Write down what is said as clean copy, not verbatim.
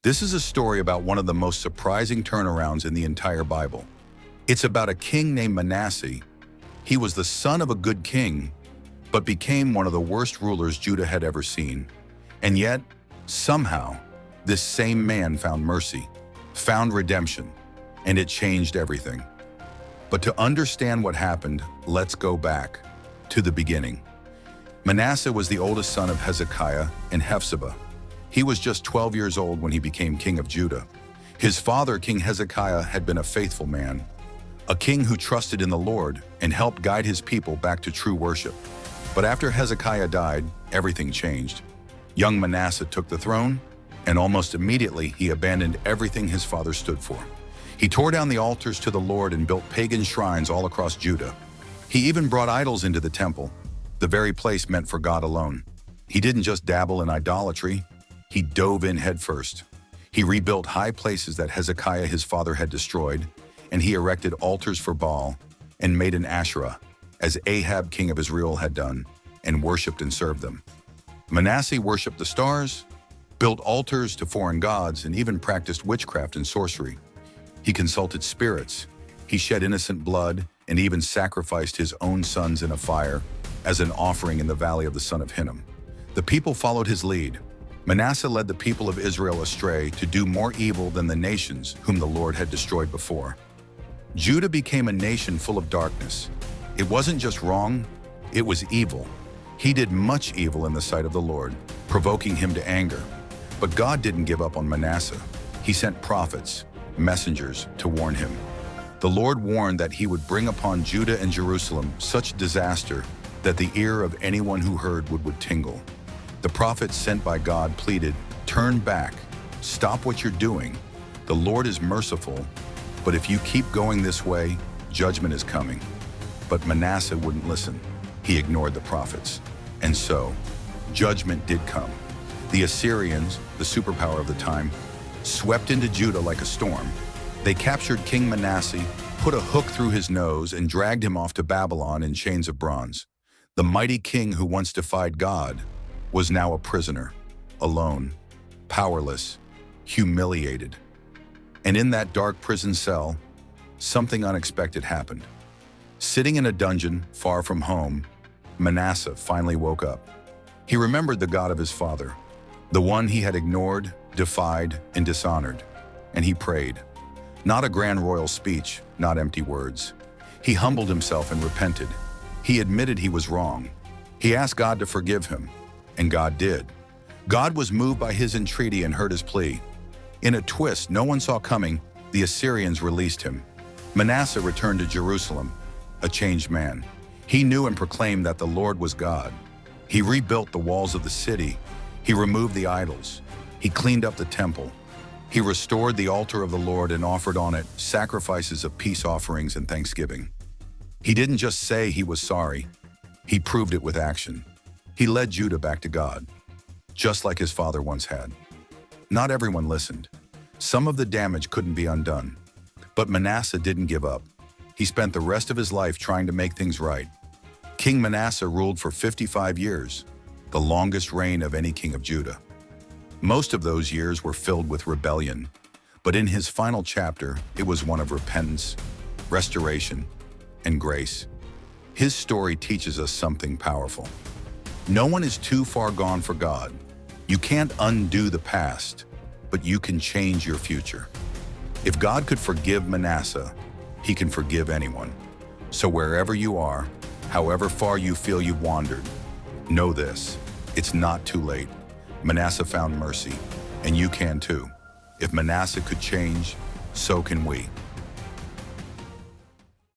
This is a story about one of the most surprising turnarounds in the entire Bible. It's about a king named Manasseh. He was the son of a good king, but became one of the worst rulers Judah had ever seen. And yet, somehow, this same man found mercy, found redemption, and it changed everything. But to understand what happened, let's go back to the beginning. Manasseh was the oldest son of Hezekiah and Hephzibah. He was just 12 years old when he became king of Judah. His father, King Hezekiah, had been a faithful man, a king who trusted in the Lord and helped guide his people back to true worship. But after Hezekiah died, everything changed. Young Manasseh took the throne, and almost immediately he abandoned everything his father stood for. He tore down the altars to the Lord and built pagan shrines all across Judah. He even brought idols into the temple, the very place meant for God alone. He didn't just dabble in idolatry, he dove in headfirst. He rebuilt high places that Hezekiah his father had destroyed, and he erected altars for Baal and made an Asherah, as Ahab king of Israel had done, and worshipped and served them. Manasseh worshipped the stars, built altars to foreign gods, and even practiced witchcraft and sorcery. He consulted spirits, he shed innocent blood, and even sacrificed his own sons in a fire as an offering in the valley of the son of Hinnom. The people followed his lead. Manasseh led the people of Israel astray to do more evil than the nations whom the Lord had destroyed before. Judah became a nation full of darkness. It wasn't just wrong, it was evil. He did much evil in the sight of the Lord, provoking him to anger. But God didn't give up on Manasseh. He sent prophets, messengers, to warn him. The Lord warned that he would bring upon Judah and Jerusalem such disaster that the ear of anyone who heard would tingle. The prophets sent by God pleaded, "Turn back, stop what you're doing. The Lord is merciful, but if you keep going this way, judgment is coming." But Manasseh wouldn't listen. He ignored the prophets. And so, judgment did come. The Assyrians, the superpower of the time, swept into Judah like a storm. They captured King Manasseh, put a hook through his nose, and dragged him off to Babylon in chains of bronze. The mighty king who once defied God was now a prisoner, alone, powerless, humiliated. And in that dark prison cell, something unexpected happened. Sitting in a dungeon far from home, Manasseh finally woke up. He remembered the God of his father, the one he had ignored, defied, and dishonored. And he prayed. Not a grand royal speech, not empty words. He humbled himself and repented. He admitted he was wrong. He asked God to forgive him. And God did. God was moved by his entreaty and heard his plea. In a twist no one saw coming, the Assyrians released him. Manasseh returned to Jerusalem, a changed man. He knew and proclaimed that the Lord was God. He rebuilt the walls of the city. He removed the idols. He cleaned up the temple. He restored the altar of the Lord and offered on it sacrifices of peace offerings and thanksgiving. He didn't just say he was sorry. He proved it with action. He led Judah back to God, just like his father once had. Not everyone listened. Some of the damage couldn't be undone. But Manasseh didn't give up. He spent the rest of his life trying to make things right. King Manasseh ruled for 55 years, the longest reign of any king of Judah. Most of those years were filled with rebellion, but in his final chapter, it was one of repentance, restoration, and grace. His story teaches us something powerful. No one is too far gone for God. You can't undo the past, but you can change your future. If God could forgive Manasseh, he can forgive anyone. So wherever you are, however far you feel you've wandered, know this, it's not too late. Manasseh found mercy, and you can too. If Manasseh could change, so can we.